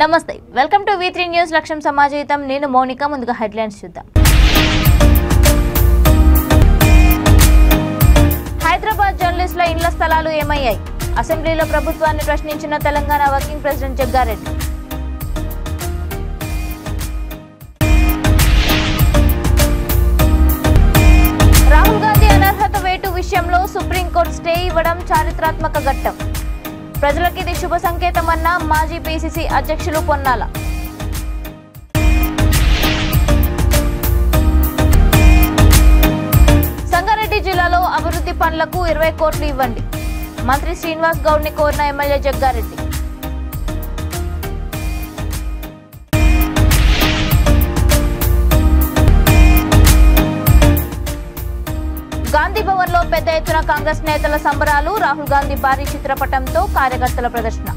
నమస్తే welcome to V3 news లక్ష్యం సమాజహితం నేను మౌనిక ముందుగా హెడ్లైన్స్ చూద్దాం హైదరాబాద్ జర్నలిస్టుల ఇండ్ల స్థలాలు ఏమయ్యాయి అసెంబ్లీలో ప్రభుత్వాన్ని ప్రశ్నించిన తెలంగాణ వర్కింగ్ ప్రెసిడెంట్ జగ్గారెడ్డి రాహుల్ గాంధీ అనర్హత వేటు విషయంలో సుప్రీంకోర్టు స్టే ఇవ్వడం చారిత్రాత్మక ఘట్టం ప్రజలకు ఇది శుభ సంకేతమన్న మాజీ పీసీసీ అధ్యక్షులు పొన్నాల సంగారెడ్డి జిల్లాలో అభివృద్ధి పనులకు 20 కోట్లు ఇవ్వండి మంత్రి శ్రీనివాస్ గౌడ్ ని కోరిన ఎమ్మెల్యే జగ్గారెడ్డి గాంధీ భవన్ లో పెద్ద ఎత్తున కాంగ్రెస్ నేతల సంబరాలు రాహుల్ గాంధీ భారీ చిత్రపటంతో కార్యకర్తల ప్రదర్శన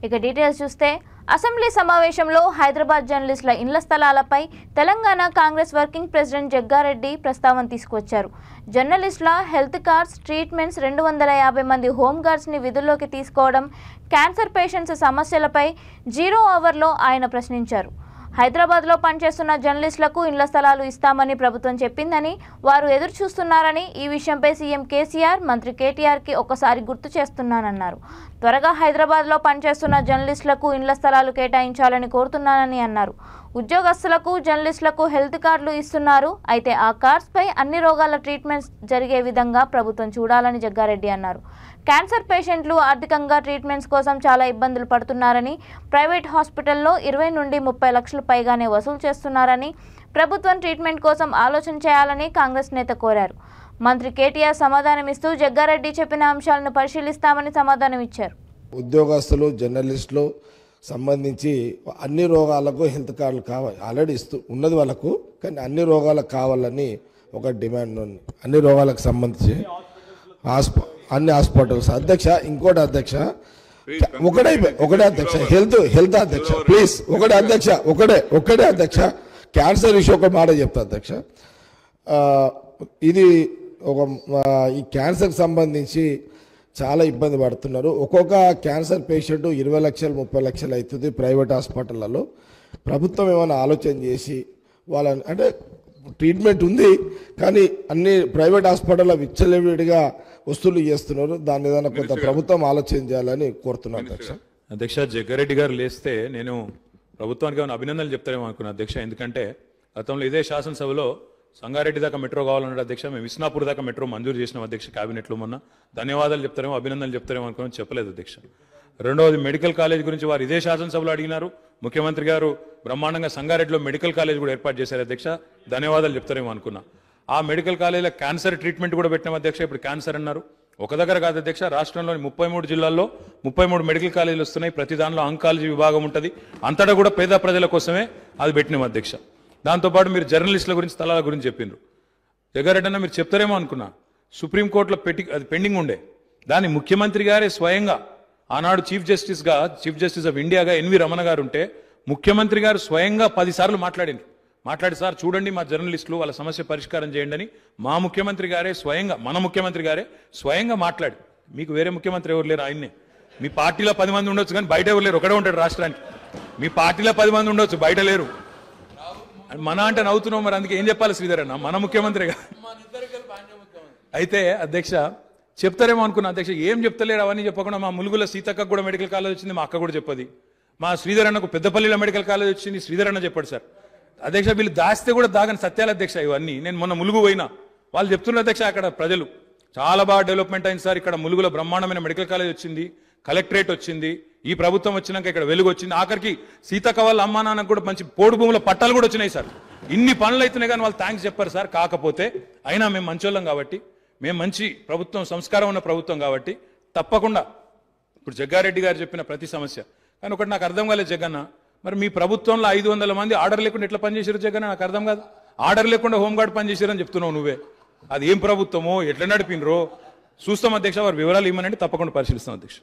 ఇక డీటెయిల్స్ చూస్తే అసెంబ్లీ సమావేశంలో హైదరాబాద్ జర్నలిస్టుల ఇండ్ల స్థలాలపై తెలంగాణ కాంగ్రెస్ వర్కింగ్ ప్రెసిడెంట్ జగ్గారెడ్డి ప్రస్తావన తీసుకొచ్చారు జర్నలిస్టుల హెల్త్ కార్డ్స్ ట్రీట్మెంట్స్ 250 మంది హోమ్ గార్డ్స్ ని విధుల్లోకి తీసుకోవడం క్యాన్సర్ పేషెంట్స్ సమస్యలపై 0 అవర్లో ఆయన ప్రశ్నించారు హైదరాబాద్లో పనిచేస్తున్న జర్నలిస్టులకు ఇండ్ల స్థలాలు ఇస్తామని ప్రభుత్వం చెప్పిందని వారు ఎదురు చూస్తున్నారని ఈ విషయంపై సీఎం కేసీఆర్ మంత్రి కేటీఆర్కి ఒకసారి గుర్తు చేస్తున్నానన్నారు త్వరగా హైదరాబాద్లో పనిచేస్తున్న జర్నలిస్టులకు ఇండ్ల స్థలాలు కేటాయించాలని కోరుతున్నానని అన్నారు ఉద్యోగస్తులకు జర్నలిస్టులకు హెల్త్ కార్డులు ఇస్తున్నారు అయితే ఆ కార్డ్స్పై అన్ని రోగాల ట్రీట్మెంట్స్ జరిగే విధంగా ప్రభుత్వం చూడాలని జగ్గారెడ్డి అన్నారు క్యాన్సర్ పేషెంట్లు ఆర్థికంగా ట్రీట్మెంట్స్ కోసం చాలా ఇబ్బందులు పడుతున్నారని ప్రైవేట్ హాస్పిటల్లో 20 నుండి 30 లక్షలు పైగానే వసూలు చేస్తున్నారని ప్రభుత్వం ట్రీట్మెంట్ కోసం ఆలోచన చేయాలని కాంగ్రెస్ నేత కోరారు మంత్రి కేటీఆర్ సమాధానమిస్తూ జగ్గారెడ్డి చెప్పిన అంశాలను పరిశీలిస్తామని సమాధానం ఇచ్చారు ఉద్యోగస్తులు జర్నలిస్టులు సంబంధించి అన్ని రోగాలకు హెల్త్ కార్డులు కావాలి ఆల్రెడీ ఉన్నది వాళ్ళకు కానీ అన్ని రోగాలకు కావాలని ఒక డిమాండ్ ఉంది అన్ని రోగాలకు సంబంధించి అన్ని హాస్పిటల్స్ అధ్యక్ష ఇంకోటి అధ్యక్ష ఒకటే అధ్యక్ష హెల్త్ అధ్యక్ష ప్లీజ్ ఒకటే అధ్యక్ష క్యాన్సర్ ఇష్యూ ఒక మాట చెప్తా అధ్యక్ష ఇది ఈ క్యాన్సర్కి సంబంధించి చాలా ఇబ్బంది పడుతున్నారు ఒక్కొక్క క్యాన్సర్ పేషెంట్ 20 లక్షలు 30 లక్షలు అవుతుంది ప్రైవేట్ హాస్పిటళ్లలో ప్రభుత్వం ఏమైనా ఆలోచన చేసి వాళ్ళని అంటే ట్రీట్మెంట్ ఉంది కానీ అన్ని ప్రైవేట్ హాస్పిటల్లో విచ్చలవిడిగా వస్తువులు చేస్తున్నారు దాని ఏదైనా కొంత ప్రభుత్వం ఆలోచన చేయాలని కోరుతున్నాను అధ్యక్ష జగ్గారెడ్డి గారు లేస్తే నేను ప్రభుత్వానికి ఏమైనా అభినందనలు చెప్తారేమో అనుకున్నాను అధ్యక్ష ఎందుకంటే గతంలో ఇదే శాసనసభలో సంగారెడ్డి దాకా మెట్రో కావాలన్నాడు అధ్యక్ష మేము విస్నాపూర్ దాకా మెట్రో మంజూరు చేసినాం అధ్యక్ష క్యాబినెట్లో మొన్న ధన్యవాదాలు చెప్తారేమో అభినందనలు చెప్తారేమో అనుకుని చెప్పలేదు అధ్యక్ష రెండవది మెడికల్ కాలేజ్ గురించి వారు ఇదే శాసనసభలో అడిగినారు ముఖ్యమంత్రి గారు బ్రహ్మాండంగా సంగారెడ్డిలో మెడికల్ కాలేజ్ కూడా ఏర్పాటు చేశారు అధ్యక్ష ధన్యవాదాలు చెప్తారేమో అనుకున్నా ఆ మెడికల్ కాలేజీలో క్యాన్సర్ ట్రీట్మెంట్ కూడా పెట్టినాం అధ్యక్ష ఇప్పుడు క్యాన్సర్ అన్నారు ఒక దగ్గర కాదు అధ్యక్ష రాష్ట్రంలోని 33 జిల్లాల్లో 33 మెడికల్ కాలేజీలు వస్తున్నాయి ప్రతి దానిలో ఆంకాలజీ విభాగం ఉంటుంది అంతటా కూడా పేద ప్రజల కోసమే అది పెట్టినాం అధ్యక్ష దాంతోపాటు మీరు జర్నలిస్టుల గురించి స్థలాల గురించి చెప్పిండ్రు జగ్గారెడ్డి అన్న మీరు చెప్తారేమో అనుకున్నా సుప్రీంకోర్టులో అది పెండింగ్ ఉండే దాన్ని ముఖ్యమంత్రి గారే స్వయంగా ఆనాడు చీఫ్ జస్టిస్ ఆఫ్ ఇండియాగా ఎన్వి రమణ గారు ఉంటే ముఖ్యమంత్రి గారు స్వయంగా 10 సార్లు మాట్లాడి సార్ చూడండి మా జర్నలిస్టులు వాళ్ళ సమస్య పరిష్కారం చేయండి అని మా ముఖ్యమంత్రి గారే మన ముఖ్యమంత్రి గారే స్వయంగా మాట్లాడి మీకు వేరే ముఖ్యమంత్రి ఎవరు లేరు ఆయన్నే మీ పార్టీలో 10 మంది ఉండొచ్చు కానీ బయట ఎవరు లేరు ఒకడే ఉంటాడు రాష్ట్రానికి మీ పార్టీలో 10 మంది ఉండొచ్చు బయట లేరు మన అంటే నవ్వుతున్నాం మరి అందుకే ఏం చెప్పాలి శ్రీధర్ అన్న మన ముఖ్యమంత్రిగా అయితే అధ్యక్ష చెప్తారేమో అనుకున్నా అధ్యక్ష ఏం చెప్తలేరు అవన్నీ చెప్పకుండా మా ములుగుల సీతక్కకు కూడా మెడికల్ కాలేజ్ వచ్చింది మా అక్క కూడా చెప్పది మా శ్రీధర్ అన్నకు పెద్దపల్లిలో మెడికల్ కాలేజ్ వచ్చింది శ్రీధర్ అన్న చెప్పాడు సార్ అధ్యక్ష వీళ్ళు దాస్తే కూడా దాగని సత్యాలు అధ్యక్ష ఇవన్నీ నేను మొన్న ములుగు పోయినా వాళ్ళు చెప్తున్నారు అధ్యక్ష అక్కడ ప్రజలు చాలా బాగా డెవలప్మెంట్ అయింది సార్ ఇక్కడ ములుగులో బ్రహ్మాండమైన మెడికల్ కాలేజ్ వచ్చింది కలెక్టరేట్ వచ్చింది ఈ ప్రభుత్వం వచ్చినాక ఇక్కడ వెలుగు వచ్చింది ఆఖరికి సీతక్క వాళ్ళ అమ్మా నాన్నకు కూడా మంచి పోడు భూముల పట్టాలు కూడా వచ్చినాయి సార్ ఇన్ని పనులు అవుతున్నాయి కానీ వాళ్ళు థ్యాంక్స్ చెప్పారు సార్ కాకపోతే అయినా మేము మంచోళ్ళం కాబట్టి మేము మంచి ప్రభుత్వం సంస్కారం ఉన్న ప్రభుత్వం కాబట్టి తప్పకుండా ఇప్పుడు జగ్గారెడ్డి గారు చెప్పిన ప్రతి సమస్య కానీ ఒకటి నాకు అర్థం కాలేదు జగన్న మరి మీ ప్రభుత్వంలో 500 మంది ఆర్డర్ లేకుండా ఎట్లా పనిచేసారు జగన్న నాకు అర్థం కాదు ఆర్డర్ లేకుండా హోంగార్డ్ పనిచేసారని చెప్తున్నావు నువ్వే అది ఏం ప్రభుత్వమో ఎట్లా నడిపినరో చూస్తాం అధ్యక్ష వారి వివరాలు ఇవ్వనండి తప్పకుండా పరిశీలిస్తాం అధ్యక్ష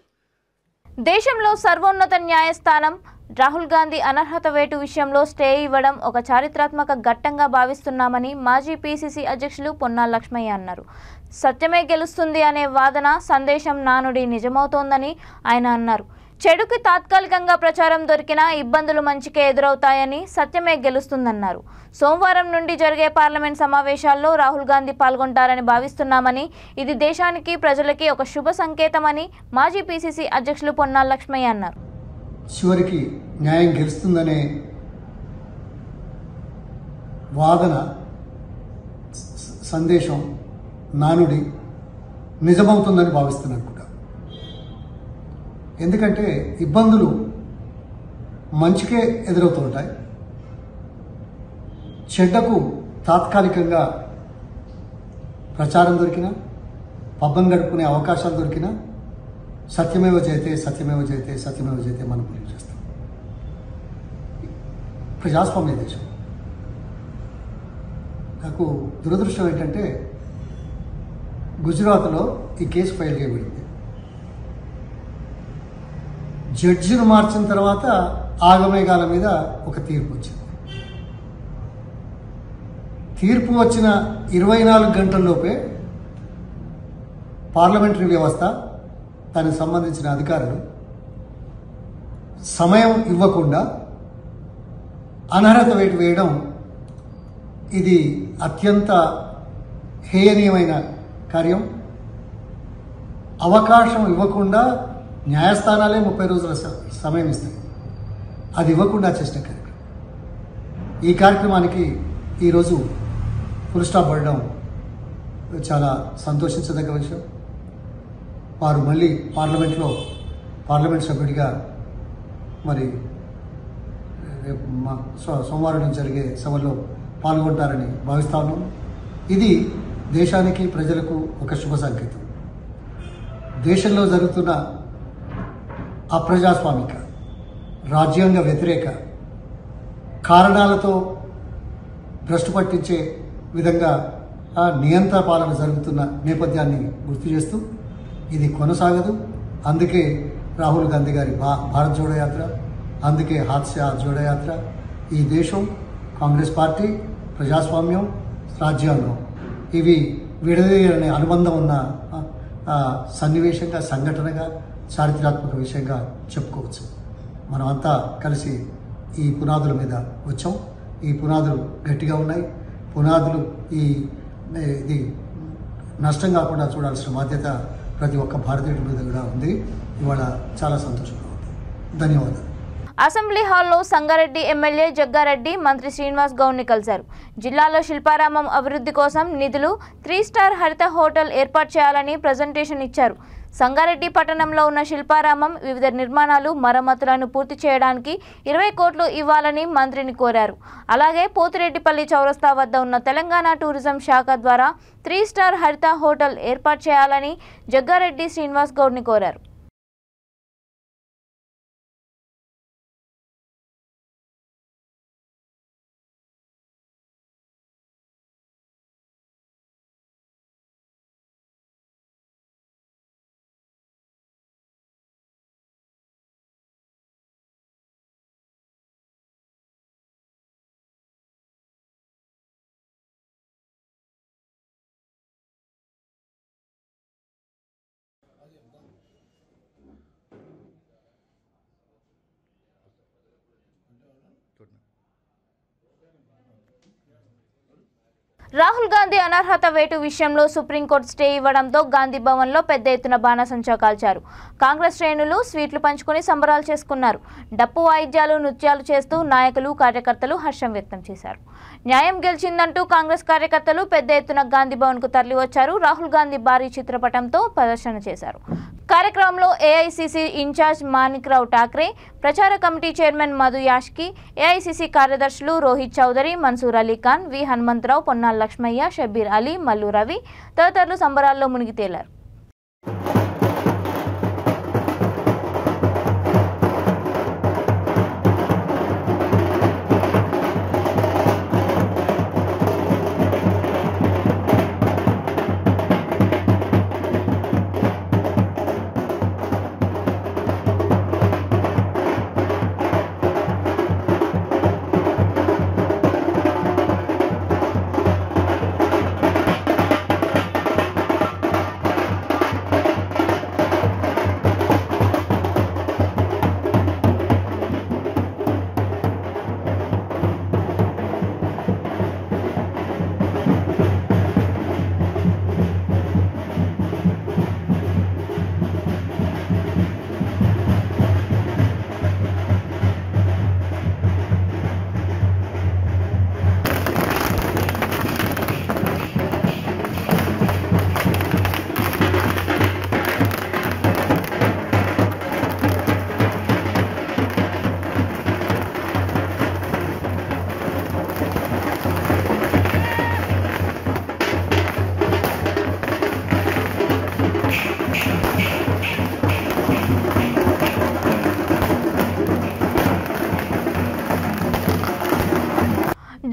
దేశంలో సర్వోన్నత న్యాయస్థానం రాహుల్ గాంధీ అనర్హత వేటు విషయంలో స్టే ఇవ్వడం ఒక చారిత్రాత్మక ఘట్టంగా భావిస్తున్నామని మాజీ పీసీసీ అధ్యక్షులు పొన్నాల లక్ష్మయ్య అన్నారు సత్యమే గెలుస్తుంది అనే వాదన సందేశం నానుడి నిజమవుతోందని ఆయన అన్నారు చెడుకి తాత్కాలికంగా ప్రచారం దొరికినా ఇబ్బందులు మంచికే ఎదురవుతాయని, సత్యమే గెలుస్తుందన్నారు. సోమవారం నుండి జరిగే పార్లమెంట్ సమావేశాల్లో రాహుల్ గాంధీ పాల్గొంటారని భావిస్తున్నామని, ఇది దేశానికి ప్రజలకి ఒక శుభ సంకేతమని మాజీ పీసీసీ అధ్యక్షులు పొన్నాల లక్ష్మయ్య అన్నారు. చివరికి న్యాయం గెలుస్తుందనే వాదన, సందేశం, నానుడి నిజమవుతుందని భావిస్తున్నాను కూడా. ఎందుకంటే ఇబ్బందులు మంచికే ఎదురవుతుంటాయి. చెడ్డకు తాత్కాలికంగా ప్రచారం దొరికినా, పబ్బం గడుపుకునే అవకాశాలు దొరికినా సత్యమేవ జయతే సత్యమేవ జయతే సత్యమేవ జయతే మనం బిలీవ్ చేస్తాం. ప్రజాస్వామ్య దేశం. నాకు దురదృష్టం ఏంటంటే గుజరాత్లో ఈ కేసు ఫైల్ చేయబడింది. జడ్జిను మార్చిన తర్వాత ఆగమేఘాల మీద ఒక తీర్పు వచ్చింది. తీర్పు వచ్చిన 24 గంటల్లోపే పార్లమెంటరీ వ్యవస్థ, దానికి సంబంధించిన అధికారులు సమయం ఇవ్వకుండా అనర్హత వేటు వేయడం ఇది అత్యంత హేయనీయమైన కార్యం. అవకాశం ఇవ్వకుండా న్యాయస్థానాలే 30 రోజుల సమయం ఇస్తాయి. అది ఇవ్వకుండా చేసిన కార్యక్రమం. ఈ కార్యక్రమానికి ఈరోజు ఫుల్ స్టాప్ పడడం చాలా సంతోషించదగ్గ విషయం. వారు మళ్ళీ పార్లమెంట్ సభ్యుడిగా మరి సోమవారం నుంచి జరిగే సభలో పాల్గొంటారని భావిస్తా ఉన్నాం. ఇది దేశానికి, ప్రజలకు ఒక శుభ సంకేతం. దేశంలో జరుగుతున్న అప్రజాస్వామిక, రాజ్యాంగ వ్యతిరేక కారణాలతో భ్రష్టు పట్టించే విధంగా నియంత్రణ పాలన జరుగుతున్న నేపథ్యాన్ని గుర్తు చేస్తూ ఇది కొనసాగదు. అందుకే రాహుల్ గాంధీ గారి భారత్ జోడో యాత్ర, అందుకే హాత్ సే హాత్ జోడో యాత్ర. ఈ దేశం, కాంగ్రెస్ పార్టీ, ప్రజాస్వామ్యం, రాజ్యాంగం ఇవి విడదీయనే అనుబంధం ఉన్న సన్నివేశంగా, సంఘటనగా, చారిత్రాత్మక విషయంగా చెప్పుకోవచ్చు. మనమంతా కలిసి ఈ పునాదుల మీద వచ్చాం. ఈ పునాదులు గట్టిగా ఉన్నాయి. పునాదులు ఇది నష్టం కాకుండా చూడాల్సిన బాధ్యత ప్రతి ఒక్క భారతీయుడి మీద కూడా ఉంది. ఇవాళ చాలా సంతోషంగా ఉంది. ధన్యవాదాలు. అసెంబ్లీ హాల్లో సంగారెడ్డి ఎమ్మెల్యే జగ్గారెడ్డి మంత్రి శ్రీనివాస్ గౌడ్ని కలిశారు. జిల్లాలో శిల్పారామం అభివృద్ధి కోసం నిధులు 3 స్టార్ హరిత హోటల్ ఏర్పాటు చేయాలని ప్రజెంటేషన్ ఇచ్చారు. సంగారెడ్డి పట్టణంలో ఉన్న శిల్పారామం వివిధ నిర్మాణాలు, మరమ్మతులను పూర్తి చేయడానికి 20 కోట్లు ఇవ్వాలని మంత్రిని కోరారు. అలాగే పోతిరెడ్డిపల్లి చౌరస్తా వద్ద ఉన్న తెలంగాణ టూరిజం శాఖ ద్వారా 3 స్టార్ హరిత హోటల్ ఏర్పాటు చేయాలని జగ్గారెడ్డి శ్రీనివాస్ గౌడ్ని కోరారు. రాహుల్ గాంధీ అనర్హత వేటు విషయంలో సుప్రీంకోర్టు స్టే ఇవ్వడంతో గాంధీ భవన్లో పెద్ద ఎత్తున బాణసంచా కాల్చారు. కాంగ్రెస్ శ్రేణులు స్వీట్లు పంచుకొని సంబరాలు చేసుకున్నారు. డప్పు వాయిద్యాలు, నృత్యాలు చేస్తూ నాయకులు, కార్యకర్తలు హర్షం వ్యక్తం చేశారు. న్యాయం గెలిచిందంటూ కాంగ్రెస్ కార్యకర్తలు పెద్ద ఎత్తున గాంధీ భవన్కు తరలివచ్చారు. రాహుల్ గాంధీ భారీ చిత్రపటంతో ప్రదర్శన చేశారు. కార్యక్రమంలో ఏఐసీసీ ఇన్ఛార్జ్ మాణిక్రావు ఠాక్రే, ప్రచార committee chairman Madhu Yaskhi, AICC కార్యదర్శులు రోహిత్ చౌదరి, మన్సూర్ అలీ ఖాన్, వి హనుమంతరావు, పొన్నాల లక్ష్మయ్య, షబ్బీర్ అలీ, మల్లు రవి తదితరులు సంబరాల్లో మునిగి తేలారు.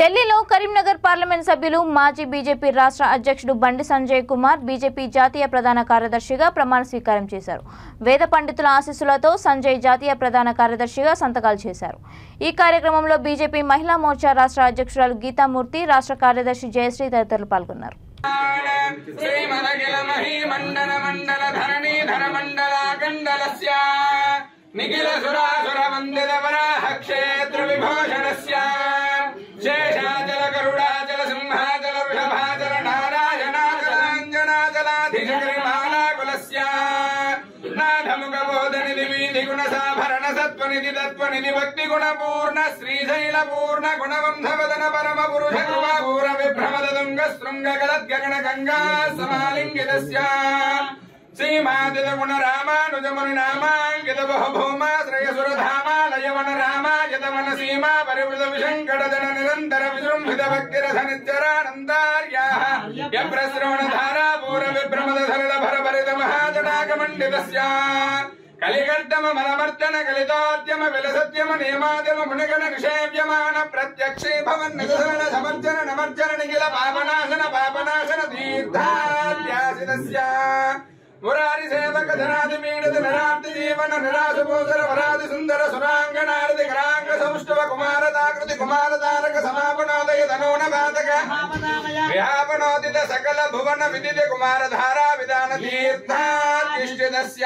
ఢిల్లీలో కరీంనగర్ పార్లమెంట్ సభ్యులు మాజీ బీజేపీ రాష్ట్ర అధ్యక్షుడు బండి సంజయ్ కుమార్ బీజేపీ జాతీయ ప్రధాన కార్యదర్శిగా ప్రమాణ స్వీకారం చేశారు. వేద పండితుల ఆశీస్సులతో సంజయ్ జాతీయ ప్రధాన కార్యదర్శిగా సంతకాలు చేశారు. ఈ కార్యక్రమంలో బీజేపీ మహిళా మోర్చా రాష్ట్ర అధ్యక్షురాలు గీతామూర్తి, రాష్ట్ర కార్యదర్శి జయశ్రీ తదితరులు పాల్గొన్నారు. నిఖిల సురాసుర వందిత వరాహ క్షేత్ర విభూషణస్య శేషాచల గరుడాచల సింహాచల వృషభాచల నారాయణాచలాంజనాచలాధిచక్రిమాలాకులస్య నాథముఖ బోధనిధి వీధి గుణ సాభరణ సత్వనిధి తత్వనిధి భక్తి గుణ పూర్ణ శ్రీశైల పూర్ణ గుణవంధవదన పరమ పురుష కృపాపూర విభ్రమద తుంగ శృంగ గలద్గగణ గంగా సమాలింగితస్య శ్రీమాదిత గుణ రామానుజముని నామాంకిత బహుభూమాశ్రయ సురధామాలయవన రామాయతవన సీమా పరివృత విశంకట జన నిరంతర విజృంభిత భక్తిరథ నిత్యరానందార్యాః యప్రశ్రవణ ధారా పూర విభ్రమద సరళ భరభరిత మహాజటాకమండితస్య కలిగర్దమ మలమర్దన కలితోద్యమ విలసద్యమ నియమాద్యమ గుణగణ నిషేవ్యమాన ప్రత్యక్షే భవన్ నిదసన సమర్జన నమర్జన నిఖిల పాపనాశన తీర్థాద్యాసితస్య మురారి సేవక ధనాది పీడిత నిరార్తి జీవన నిరాశ భూధర వరాది సుందర సురాంగనారది గ్రాంగ సౌష్ఠవ కుమారతాకృతి కుమారతారక సమాపనోదయ ధనోన ఘాతక విహాపనోదిత సకల భువన విదిత కుమారధారా విధాన తీర్థాధిష్ఠితస్య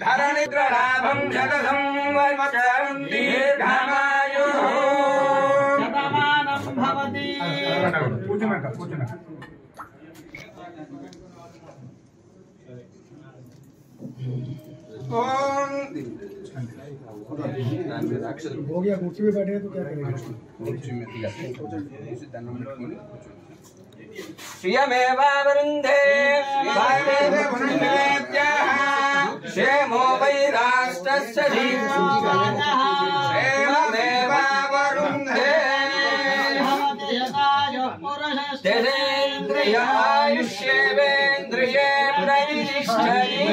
ధరణిద్రలాభం శతసం వర్మకరం దీర్ఘమాయుః శతమానం భవతి. हो गया, कुर्सी पे बैठे तो क्या करेंगे? श्रियमेवावरुन्धे क्षेमो वै राष्ट्रस्य क्षेममेवावरुन्धे तेजेन्द्रियायुष्येवेन्द्रिये प्रतिष्ठति.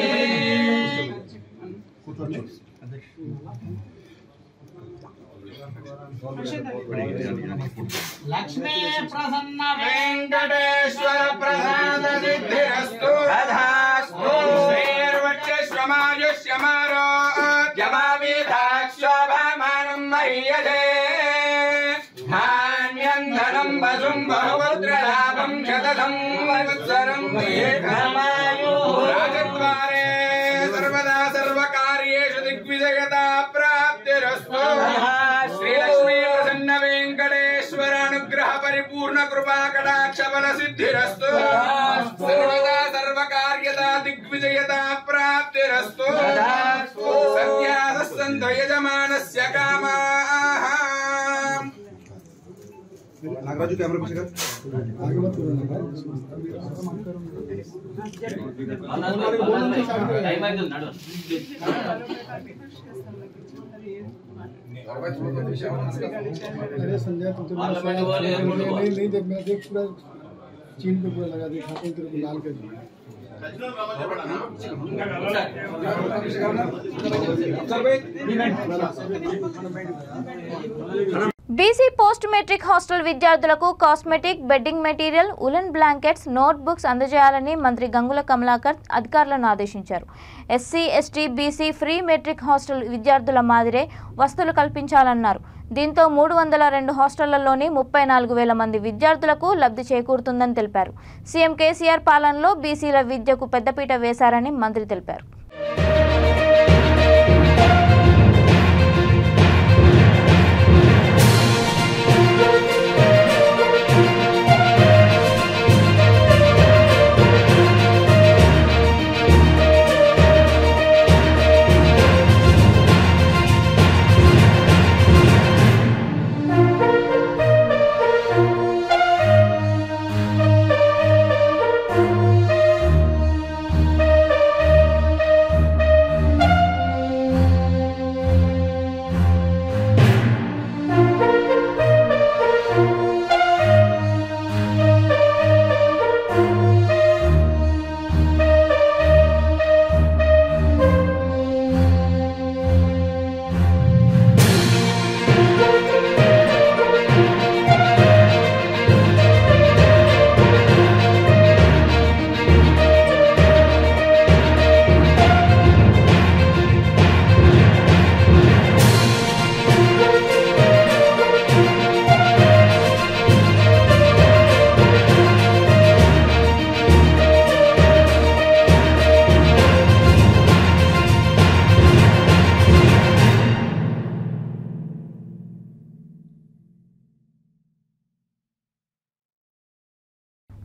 लक्ष्मी प्रसन्न वेंकटेश्वर प्रसाद सिद्धिरस्तु तथास्तु. श्रीर्वक्षस्वमायुष्यमारोग्यमाविधाक्षोभमानं महीयते धान्यं धनं वसुं बहुपुत्रलाभं शततं वत्सरं दीर्घमायुः. राजद्वारे सर्वदा सर्वकार्येषु दिग्विजयता प्राप्तिरस्तु. श्रीलक्ष्मी प्रसन्न वेंकटेश्वर अनुग्रह परिपूर्ण कृपा कटाक्ष बल सिद्धिरस्तु. सर्वदा सर्वकार्यता दिग्विजयता प्राप्तिरस्तु. सद्यः सन्तु यजमानस्य कामाः. नागराजू कैमरा पीछे कर, आगे मत करो अरे संजय तुम तो नहीं देख, मैं देख पूरा चीन पे पूरा लगा देखा तो तेरे को लाल कर दिया. బీసీ పోస్ట్ మెట్రిక్ హాస్టల్ విద్యార్థులకు cosmetic, bedding material, woollen blankets, note books అందజేయాలని మంత్రి గంగుల కమలాకర్ అధికారులను ఆదేశించారు. SC, ST, BC free metric hostel విద్యార్థుల మాదిరే వసతులు కల్పించాలన్నారు. దీంతో 302 హాస్టళ్లలోని 34,000 మంది విద్యార్థులకు లబ్ధి చేకూరుతుందని తెలిపారు. సీఎం కేసీఆర్ పాలనలో బీసీల విద్యకు పెద్దపీట వేశారని మంత్రి తెలిపారు.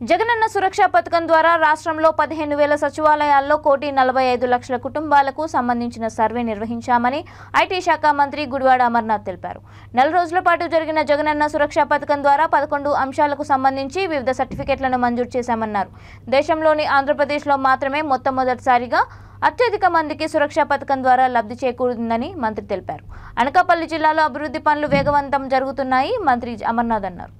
జగనన్న సురక్ష పథకం ద్వారా రాష్ట్రంలో 15,000 సచివాలయాల్లో 1,45,00,000 కుటుంబాలకు సంబంధించిన సర్వే నిర్వహించామని ఐటీ శాఖ మంత్రి గుడివాడ అమర్నాథ్ తెలిపారు. నెల రోజుల పాటు జరిగిన జగనన్న సురక్ష పథకం ద్వారా 11 అంశాలకు సంబంధించి వివిధ సర్టిఫికెట్లను మంజూరు చేశామన్నారు. దేశంలోని ఆంధ్రప్రదేశ్లో మాత్రమే మొట్టమొదటిసారిగా అత్యధిక మందికి సురక్ష పథకం ద్వారా లబ్ధి చేకూరిందని మంత్రి తెలిపారు. అనకాపల్లి జిల్లాలో అభివృద్ధి పనులు వేగవంతం జరుగుతున్నాయి మంత్రి అమర్నాథ్ అన్నారు.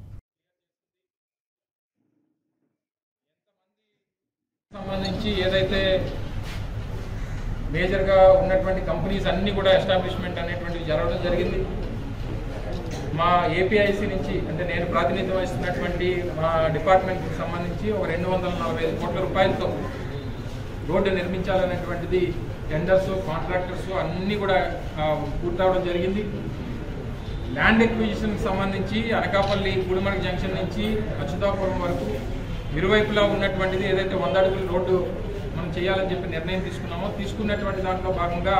సంబంధించి ఏదైతే మేజర్గా ఉన్నటువంటి కంపెనీస్ అన్నీ కూడా ఎస్టాబ్లిష్మెంట్ అనేటువంటివి జరగడం జరిగింది. మా ఏపీఐసి నుంచి అంటే నేను ప్రాతినిధ్యం వహిస్తున్నటువంటి మా డిపార్ట్మెంట్కి సంబంధించి ఒక 245 కోట్ల రూపాయలతో రోడ్డు నిర్మించాలనేటువంటిది టెండర్స్ కాంట్రాక్టర్స్ అన్నీ కూడా పూర్తవడం జరిగింది. ల్యాండ్ ఎక్విజిషన్కి సంబంధించి అనకాపల్లి గుడిమడక జంక్షన్ నుంచి అచ్యుతాపురం వరకు ఇరువైపులా ఉన్నటువంటిది ఏదైతే 100 అడుగుల రోడ్డు మనం చేయాలని చెప్పి నిర్ణయం తీసుకున్నామో తీసుకున్నటువంటి దాంట్లో భాగంగా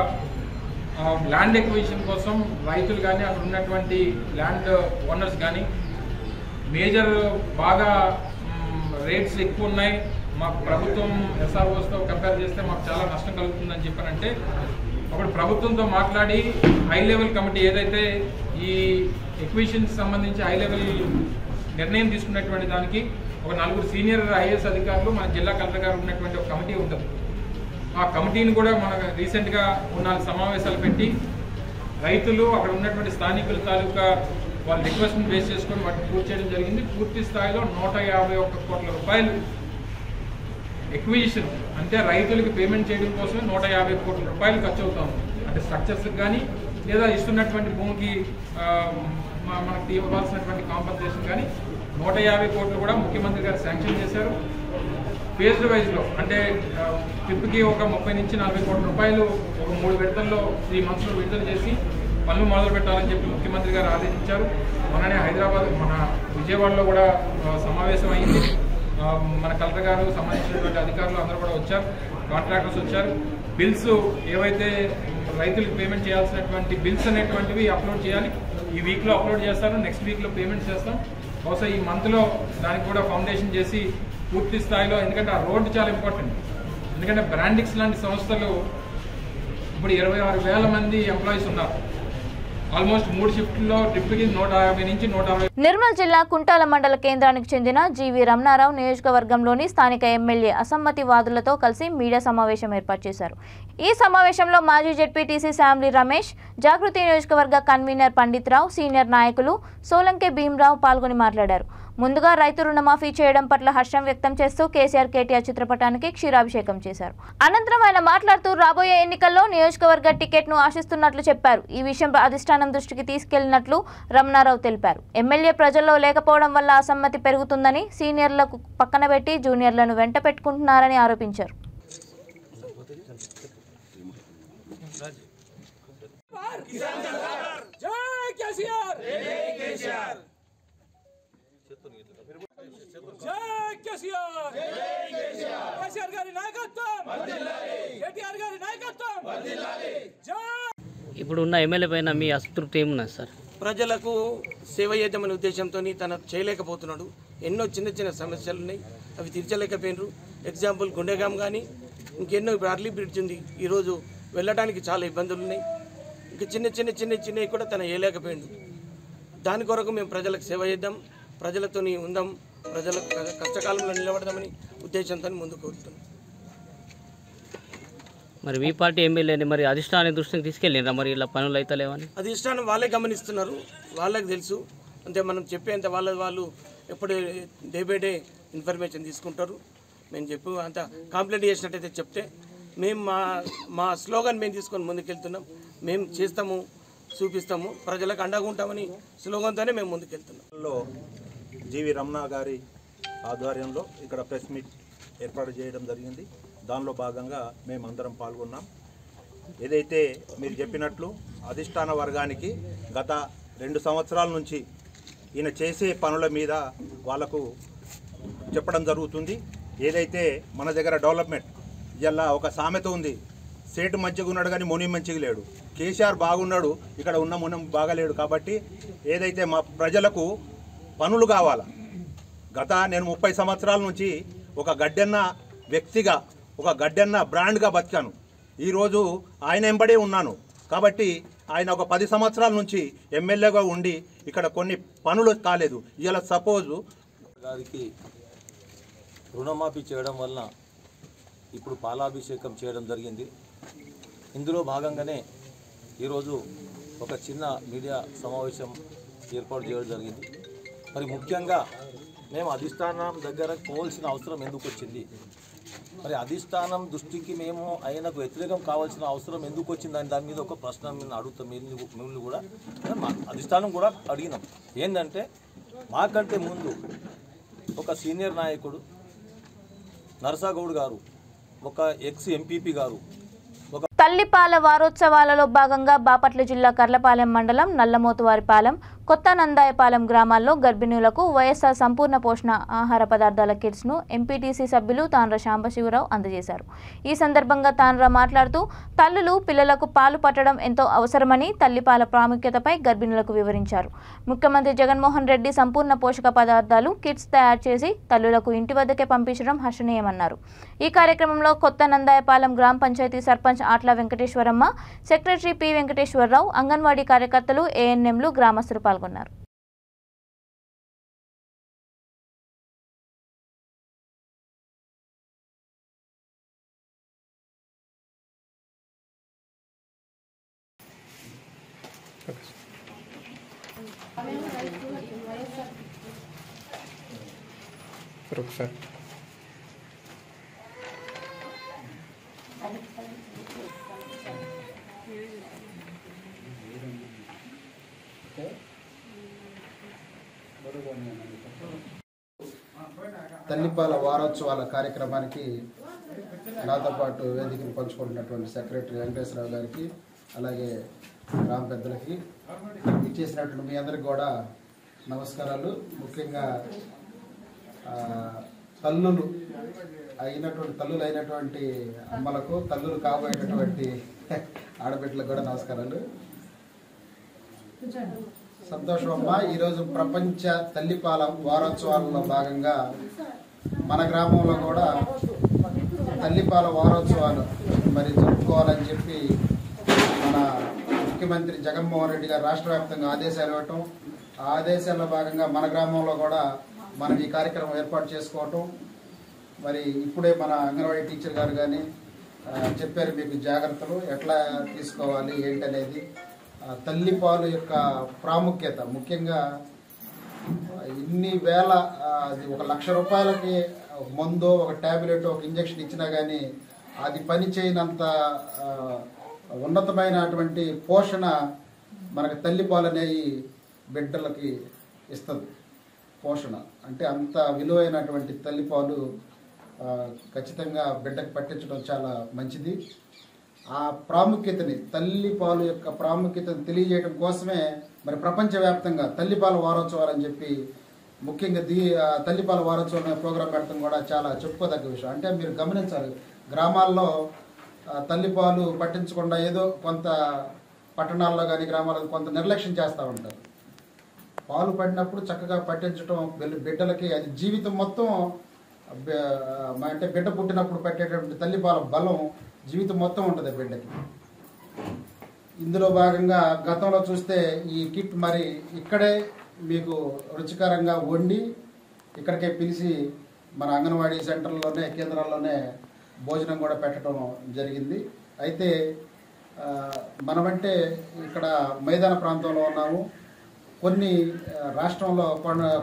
ల్యాండ్ ఎక్విజిషన్ కోసం రైతులు కానీ అక్కడ ఉన్నటువంటి ల్యాండ్ ఓనర్స్ కానీ మేజర్ బాగా రేట్స్ ఎక్కువ ఉన్నాయి, మాకు ప్రభుత్వం ఎస్ఆర్ఓస్తో కంపేర్ చేస్తే మాకు చాలా నష్టం కలుగుతుందని చెప్పారంటే అప్పుడు ప్రభుత్వంతో మాట్లాడి హై లెవెల్ కమిటీ ఏదైతే ఈ ఎక్విజిషన్కి సంబంధించి హై లెవెల్ నిర్ణయం తీసుకున్నటువంటి దానికి ఒక 4 సీనియర్ ఐఏఎస్ అధికారులు మన జిల్లా కలెక్టర్ గారు ఉన్నటువంటి ఒక కమిటీ ఉంటుంది. ఆ కమిటీని కూడా మన రీసెంట్గా 4 సమావేశాలు పెట్టి రైతులు అక్కడ ఉన్నటువంటి స్థానికుల తాలూకా వాళ్ళ రిక్వెస్ట్ని బేస్ చేసుకొని వాటిని పూర్తి చేయడం జరిగింది. పూర్తి స్థాయిలో 151 కోట్ల రూపాయలు ఎక్విజిషన్ అంటే రైతులకు పేమెంట్ చేయడం కోసమే 150 కోట్ల రూపాయలు ఖర్చు అవుతాం. అంటే స్ట్రక్చర్స్కి కానీ లేదా ఇస్తున్నటువంటి భూమికి మనకి ఇవ్వాల్సినటువంటి కాంపన్సేషన్ కానీ 150 కోట్లు కూడా ముఖ్యమంత్రి గారు శాంక్షన్ చేశారు. ఫేజ్డ్ వైజ్లో అంటే ట్రిప్కి ఒక 30 నుంచి 40 కోట్ల రూపాయలు ఒక 3 విడతల్లో 3 మంత్స్లో విడుదల చేసి పనులు మొదలు పెట్టాలని చెప్పి ముఖ్యమంత్రి గారు ఆదేశించారు. మొన్ననే హైదరాబాద్ మన విజయవాడలో కూడా సమావేశం అయింది. మన కలెక్టర్ గారు సంబంధించినటువంటి అధికారులు అందరూ కూడా వచ్చారు, కాంట్రాక్టర్స్ వచ్చారు. బిల్స్ ఏవైతే రైతులకు పేమెంట్ చేయాల్సినటువంటి బిల్స్ అనేటువంటివి అప్లోడ్ చేయాలి. ఈ వీక్లో అప్లోడ్ చేస్తారు, నెక్స్ట్ వీక్లో పేమెంట్ చేస్తాం. బహుశా ఈ మంత్లో దానికి కూడా ఫౌండేషన్ చేసి పూర్తి స్థాయిలో, ఎందుకంటే ఆ రోడ్డు చాలా ఇంపార్టెంట్. ఎందుకంటే బ్రాండిక్స్ లాంటి సంస్థలు ఇప్పుడు 26,000 మంది ఎంప్లాయీస్ ఉన్నారు. ఆల్మోస్ట్ 3 షిఫ్ట్లో ట్రిప్కి 150 నుంచి 160. నిర్మల్ జిల్లా కుంటాల మండల కేంద్రానికి చెందిన జీవి రమణారావు నియోజకవర్గంలోని స్థానిక ఎమ్మెల్యే అసమ్మతివాదులతో కలిసి మీడియా సమావేశం ఏర్పాటు చేశారు. ఈ సమావేశంలో మాజీ జెడ్పీటీసీ శామ్లీ రమేష్, జాగృతి నియోజకవర్గ కన్వీనర్ పండిత్ రావు, సీనియర్ నాయకులు సోలంకే భీమరావు పాల్గొని మాట్లాడారు. ముందుగా రైతు రుణమాఫీ చేయడం పట్ల హర్షం వ్యక్తం చేస్తూ కేసీఆర్ కేటీఆర్ చిత్రపటానికి క్షీరాభిషేకం చేశారు. అనంతరం ఆయన మాట్లాడుతూ రాబోయే ఎన్నికల్లో నియోజకవర్గ టికెట్ను ఆశిస్తున్నట్లు చెప్పారు. ఈ విషయం అధిష్టానం దృష్టికి తీసుకెళ్లినట్లు రమణారావు తెలిపారు. ఎమ్మెల్యే ప్రజల్లో లేకపోవడం వల్ల అసమ్మతి పెరుగుతుందని, సీనియర్లకు పక్కన పెట్టి జూనియర్లను వెంట పెట్టుకుంటున్నారని ఆరోపించారు. ఇప్పుడు ఉన్న ఎమ్మెల్యే పైన మీ అసంతృప్తి ఏమున్నది సార్? ప్రజలకు సేవ చేద్దామనే ఉద్దేశంతో తను చేయలేకపోతున్నాడు. ఎన్నో చిన్న చిన్న సమస్యలు ఉన్నాయి, అవి తీర్చలేకపోయినారు. ఎగ్జాంపుల్ గుండెగాం కానీ ఇంకెన్నో ఇప్పుడు అర్లీ బ్రిడ్జ్ ఉంది, ఈరోజు వెళ్ళడానికి చాలా ఇబ్బందులు ఉన్నాయి. ఇంకా చిన్నవి కూడా తను వేయలేకపోయిండు. దాని కొరకు మేము ప్రజలకు సేవ చేద్దాం, ప్రజలతో ఉందాం, ప్రజల కష్టకాలంలో నిలబడదామని ఉద్దేశంతో ముందుకు కోరుతున్నాం. మరి మీ పార్టీ ఎమ్మెల్యేని మరి అధిష్టానం దృష్టికి తీసుకెళ్ళినరా? మరి ఇలా పనులు అయితే లేవని అధిష్టానం వాళ్ళే గమనిస్తున్నారు, వాళ్ళకి తెలుసు. అంటే మనం చెప్పేంత వాళ్ళు ఎప్పుడు డే బై డే ఇన్ఫర్మేషన్ తీసుకుంటారు. మేము అంత కంప్లైంట్ చేసినట్టయితే చెప్తే మేము మా స్లోగన్ మేము తీసుకొని ముందుకెళ్తున్నాం. మేము చేస్తాము, చూపిస్తాము, ప్రజలకు అండగా ఉంటామని స్లోగన్తోనే మేము ముందుకెళ్తున్నాం. జీవి రమణ గారి ఆధ్వర్యంలో ఇక్కడ ప్రెస్ మీట్ ఏర్పాటు చేయడం జరిగింది. దానిలో భాగంగా మేమందరం పాల్గొన్నాం. ఏదైతే మీరు చెప్పినట్లు అధిష్టాన వర్గానికి గత 2 సంవత్సరాల నుంచి ఈయన చేసే పనుల మీద వాళ్ళకు చెప్పడం జరుగుతుంది. ఏదైతే మన దగ్గర డెవలప్మెంట్ ఇలా ఒక సామెత ఉంది, సేటు మంచిగా ఉన్నాడు కానీ ముని మంచిగా లేడు. కేసీఆర్ బాగున్నాడు, ఇక్కడ ఉన్న మునం బాగలేడు. కాబట్టి ఏదైతే మా ప్రజలకు పనులు కావాలా, నేను 30 సంవత్సరాల నుంచి ఒక గడ్డెన్న వ్యక్తిగా, ఒక గడ్డెన్న బ్రాండ్గా బతికాను. ఈరోజు ఆయన వెంబడే ఉన్నాను. కాబట్టి ఆయన ఒక 10 సంవత్సరాల నుంచి ఎమ్మెల్యేగా ఉండి ఇక్కడ కొన్ని పనులు కాలేదు. ఇలా సపోజు గారికి రుణమాఫీ చేయడం వలన ఇప్పుడు పాలాభిషేకం చేయడం జరిగింది. ఇందులో భాగంగానే ఈరోజు ఒక చిన్న మీడియా సమావేశం ఏర్పాటు చేయడం జరిగింది. మరి ముఖ్యంగా మేము అధిష్టానం దగ్గర పోవాల్సిన అవసరం ఎందుకు వచ్చింది, మరి అధిష్టానం దృష్టికి మేము ఆయనకు వ్యతిరేకం కావాల్సిన అవసరం ఎందుకు వచ్చిందని దాని మీద ఒక ప్రశ్న మేము అడుగుతాం. మిమ్మల్ని కూడా అధిష్టానం కూడా అడిగినాం. ఏంటంటే మాకంటే ముందు ఒక సీనియర్ నాయకుడు నరసాగౌడ్ గారు, ఒక ఎక్స్ ఎంపీపీ గారు తల్లిపాల వారోత్సవాలలో భాగంగా బాపట్ల జిల్లా కర్లపాలెం మండలం నల్లమోతువారిపాలెం, కొత్త నందాయపాలెం గ్రామాల్లో గర్భిణులకు వైఎస్ఆర్ సంపూర్ణ పోషణ ఆహార పదార్థాల కిట్స్ను ఎంపీటీసీ సభ్యులు తాండ్ర శాంబశివరావు అందజేశారు. ఈ సందర్భంగా తాండ్ర మాట్లాడుతూ తల్లులు పిల్లలకు పాలు పట్టడం ఎంతో అవసరమని, తల్లిపాల ప్రాముఖ్యతపై గర్భిణులకు వివరించారు. ముఖ్యమంత్రి జగన్మోహన్ రెడ్డి సంపూర్ణ పోషక పదార్థాలు కిట్స్ తయారు చేసి తల్లులకు ఇంటి వద్దకే పంపించడం హర్షణీయమన్నారు. ఈ కార్యక్రమంలో కొత్త నందాయపాలెం గ్రామ పంచాయతీ సర్పంచ్ ఆట్ల వెంకటేశ్వరమ్మ, సెక్రటరీ పి వెంకటేశ్వరరావు, అంగన్వాడీ కార్యకర్తలు, ఏఎన్ఎంలు, గ్రామస్తులు పాల్గొన్నారు. తల్లిపాల వారోత్సవాల కార్యక్రమానికి నాతో పాటు వేదికను పంచుకుంటున్నటువంటి సెక్రటరీ వెంకటేశ్వరరావు గారికి, అలాగే గ్రామ పెద్దలకి, ఇచ్చేసినటువంటి మీ అందరికి కూడా నమస్కారాలు. ముఖ్యంగా తల్లులు అయినటువంటి అమ్మలకు, తల్లులు కాబోయేటటువంటి ఆడబిడ్డలకు కూడా నమస్కారాలు. సంతోషం అమ్మ. ఈరోజు ప్రపంచ తల్లిపాల వారోత్సవాలలో భాగంగా మన గ్రామంలో కూడా తల్లిపాల వారోత్సవాలు మరి జరుపుకోవాలని చెప్పి మన ముఖ్యమంత్రి జగన్మోహన్ రెడ్డి గారు రాష్ట్ర వ్యాప్తంగా ఆదేశాలు ఇవ్వటం, ఆ ఆదేశాల్లో భాగంగా మన గ్రామంలో కూడా మనం ఈ కార్యక్రమం ఏర్పాటు చేసుకోవటం. మరి ఇప్పుడే మన అంగన్వాడీ టీచర్ గారు కానీ చెప్పారు మీకు జాగ్రత్తలు ఎట్లా తీసుకోవాలి ఏంటనేది. తల్లిపాలు యొక్క ప్రాముఖ్యత ముఖ్యంగా ఇన్ని వేల, అది 1,00,000 రూపాయలకి మందో, ఒక ట్యాబ్లెట్, ఒక ఇంజక్షన్ ఇచ్చినా కానీ అది పని చేయనంత ఉన్నతమైనటువంటి పోషణ మనకు తల్లిపాలు అనేవి బిడ్డలకి ఇస్తుంది. పోషణ అంటే అంత విలువైనటువంటి తల్లిపాలు ఖచ్చితంగా బిడ్డకు పట్టించడం చాలా మంచిది. ఆ ప్రాముఖ్యతని, తల్లిపాలు యొక్క ప్రాముఖ్యతను తెలియజేయడం కోసమే మరి ప్రపంచవ్యాప్తంగా తల్లిపాల వారోత్సవాలు అని చెప్పి ముఖ్యంగా తల్లిపాల వారోత్సవం ప్రోగ్రాం పెడతాం కూడా చాలా చెప్పుకోదగ్గ విషయం. అంటే మీరు గమనించాలి, గ్రామాల్లో తల్లిపాలు పట్టించకుండా ఏదో కొంత పట్టణాల్లో కానీ గ్రామాల్లో కొంత నిర్లక్ష్యం చేస్తూ ఉంటారు. పాలు పడినప్పుడు చక్కగా పట్టించడం బిడ్డలకి అది జీవితం మొత్తం, అంటే బిడ్డ పుట్టినప్పుడు పట్టేటటువంటి తల్లిపాల బలం జీవితం మొత్తం ఉంటుంది బిడ్డకి. ఇందులో భాగంగా గతంలో చూస్తే ఈ కిట్ మరి ఇక్కడే మీకు రుచికరంగా వండి ఇక్కడికే పిలిచి మన అంగన్వాడీ సెంటర్లోనే, కేంద్రాల్లోనే భోజనం కూడా పెట్టడం జరిగింది. అయితే మనమంటే ఇక్కడ మైదాన ప్రాంతంలో ఉన్నాము. కొన్ని రాష్ట్రంలో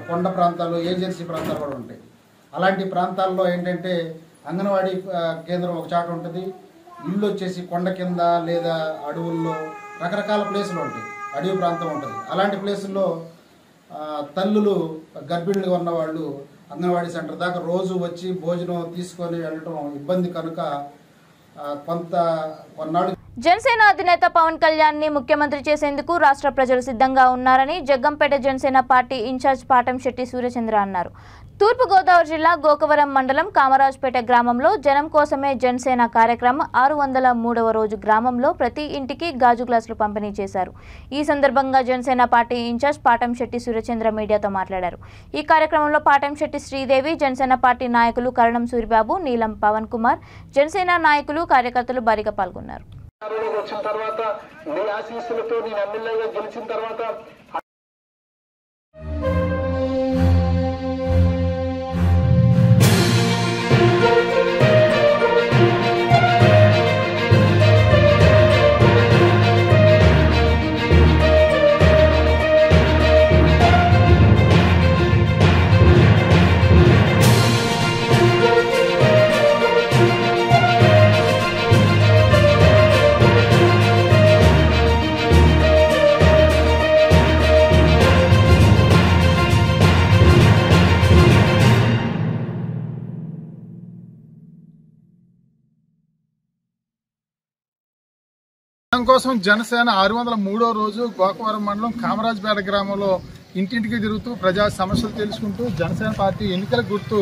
కొండ ప్రాంతాలు, ఏజెన్సీ ప్రాంతాలు కూడా ఉంటాయి. అలాంటి ప్రాంతాల్లో ఏంటంటే అంగన్వాడీ కేంద్రం ఒక చాట ఉంటుంది, ఇల్లు వచ్చేసి కొండ కింద లేదా అడవుల్లో రకరకాల ప్లేసులు ఉంటాయి, అడవి ప్రాంతం ఉంటుంది. అలాంటి ప్లేసుల్లో తల్లులు గర్భిణులుగా ఉన్నవాళ్ళు అంగన్వాడీ సెంటర్ దాకా రోజు వచ్చి భోజనం తీసుకొని వెళ్ళటం ఇబ్బంది కనుక కొన్నాళ్ళు జనసేన అధినేత పవన్ కళ్యాణ్ ని ముఖ్యమంత్రి చేసేందుకు రాష్ట్ర ప్రజలు సిద్ధంగా ఉన్నారని జగ్గంపేట జనసేన పార్టీ ఇన్ఛార్జ్ పాటంశెట్టి సూర్యచంద్ర అన్నారు. తూర్పు గోదావరి జిల్లా గోకవరం మండలం కామరాజుపేట గ్రామంలో జనం కోసమే జనసేన కార్యక్రమం 603వ రోజు గ్రామంలో ప్రతి ఇంటికి గాజు గ్లాసులు పంపిణీ చేశారు. ఈ సందర్భంగా జనసేన పార్టీ ఇన్ఛార్జ్ పాటంశెట్టి సూర్యచంద్ర మీడియాతో మాట్లాడారు. ఈ కార్యక్రమంలో పాటంశెట్టి శ్రీదేవి, జనసేన పార్టీ నాయకులు కరణం సూరిబాబు, నీలం పవన్ కుమార్, జనసేన నాయకులు కార్యకర్తలు భారీగా పాల్గొన్నారు. వచ్చిన తర్వాత మీ ఆశీస్సులతో నేను ఎమ్మెల్యేగా గెలిచిన తర్వాత కోసం జనసేన 603వ రోజు గోకవరం మండలం కామరాజుపేట గ్రామంలో ఇంటింటికి తిరుగుతూ ప్రజా సమస్యలు తెలుసుకుంటూ జనసేన పార్టీ ఎన్నికల గుర్తు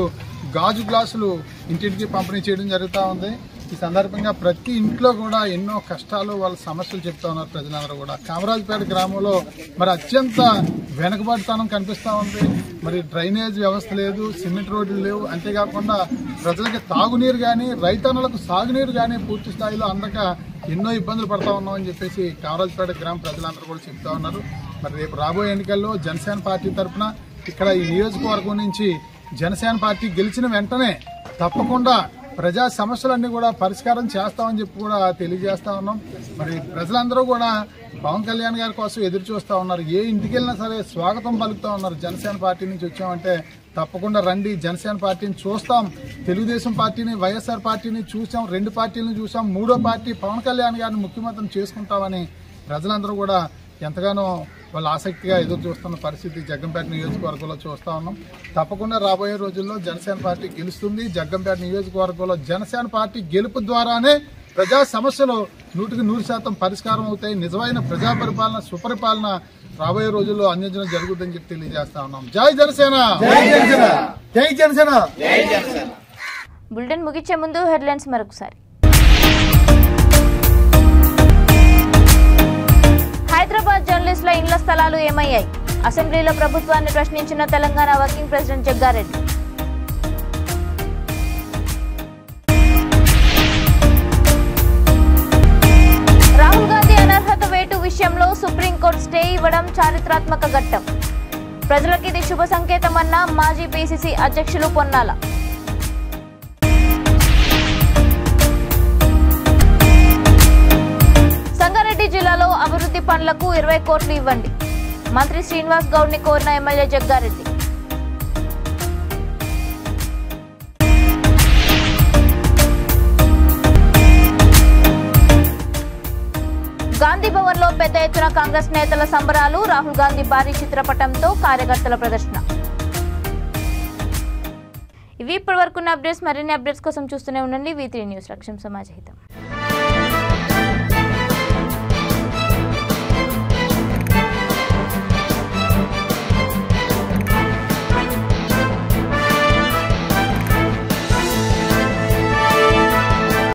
గాజు గ్లాసులు ఇంటింటికి పంపిణీ చేయడం జరుగుతూ ఉంది. ఈ సందర్భంగా ప్రతి ఇంట్లో కూడా ఎన్నో కష్టాలు వాళ్ళ సమస్యలు చెప్తా ఉన్నారు ప్రజలందరూ కూడా. కామరాజుపేట గ్రామంలో మరి అత్యంత వెనుకబడితనం కనిపిస్తూ ఉంది. మరి డ్రైనేజ్ వ్యవస్థ లేదు, సిమెంట్ రోడ్లు లేవు. అంతేకాకుండా ప్రజలకి తాగునీరు కానీ రైతన్నులకు సాగునీరు కానీ పూర్తి స్థాయిలో అందక ఎన్నో ఇబ్బందులు పడతా ఉన్నామని చెప్పేసి కామరాజుపేట గ్రామ ప్రజలందరూ కూడా చెప్తా ఉన్నారు. మరి రేపు రాబోయే ఎన్నికల్లో జనసేన పార్టీ తరఫున ఇక్కడ ఈ నియోజకవర్గం నుంచి జనసేన పార్టీ గెలిచిన వెంటనే తప్పకుండా ప్రజా సమస్యలన్నీ కూడా పరిష్కారం చేస్తామని చెప్పి కూడా తెలియజేస్తా ఉన్నాం. మరి ప్రజలందరూ కూడా పవన్ కళ్యాణ్ గారి కోసం ఎదురు చూస్తూ ఉన్నారు. ఏ ఇంటికి వెళ్ళినా సరే స్వాగతం పలుకుతూ ఉన్నారు. జనసేన పార్టీ నుంచి వచ్చామంటే తప్పకుండా రండి, జనసేన పార్టీని చూస్తాం. తెలుగుదేశం పార్టీని, వైఎస్ఆర్ పార్టీని చూసాం, 2 పార్టీలను చూసాం, 3వ పార్టీ పవన్ కళ్యాణ్ గారిని ముఖ్యమంత్రిని చేసుకుంటామని ప్రజలందరూ కూడా ఎంతగానో వాళ్ళు ఆసక్తిగా ఎదురు చూస్తున్న పరిస్థితి జగ్గంపేట నియోజకవర్గంలో చూస్తా ఉన్నాం. తప్పకుండా రాబోయే రోజుల్లో జనసేన పార్టీ గెలుస్తుంది. జగ్గంపేట నియోజకవర్గంలో జనసేన పార్టీ గెలుపు ద్వారానే ప్రజా సమస్యలు 100% పరిష్కారం అవుతాయి. నిజమైన ప్రజా పరిపాలన, సుపరిపాలన రాబోయే రోజుల్లో అందించడం జరుగుతుందని చెప్పి తెలియజేస్తా ఉన్నాం. జై జనసేన, జై జనసేన. బులెటిన్ ముగించే ముందు హెడ్లైన్స్ మరొకసారి. హైదరాబాద్ జర్నలిస్టుల ఇండ్ల స్థలాలు ఏమయ్యాయి? అసెంబ్లీలో ప్రభుత్వాన్ని ప్రశ్నించిన తెలంగాణ వర్కింగ్ ప్రెసిడెంట్ జగ్గారెడ్డి. రాహుల్ గాంధీ అనర్హత వేటు విషయంలో సుప్రీంకోర్టు స్టే ఇవ్వడం చారిత్రాత్మక ఘట్టం. ప్రజలకు ఇది శుభ సంకేతమన్న మాజీ పిసిసి అధ్యక్షులు పొన్నాల. సంగారెడ్డి జిల్లాలో అభివృద్ధి పనులకు 20 కోట్లు ఇవ్వండి. మంత్రి శ్రీనివాస్ గౌడ్ ని కోరిన ఎమ్మెల్యే జగ్గారెడ్డి. గాంధీ భవన్ లో పెద్ద ఎత్తున కాంగ్రెస్ నేతల సంబరాలు. రాహుల్ గాంధీ భారీ చిత్రపటంతో కార్యకర్తల ప్రదర్శన. ఇవి ఇప్పటివరకున్న అప్డేట్స్. మరిన్ని అప్డేట్స్ కోసం చూస్తూనే ఉండండి V3 న్యూస్. లక్ష్యం సమాజ హితం.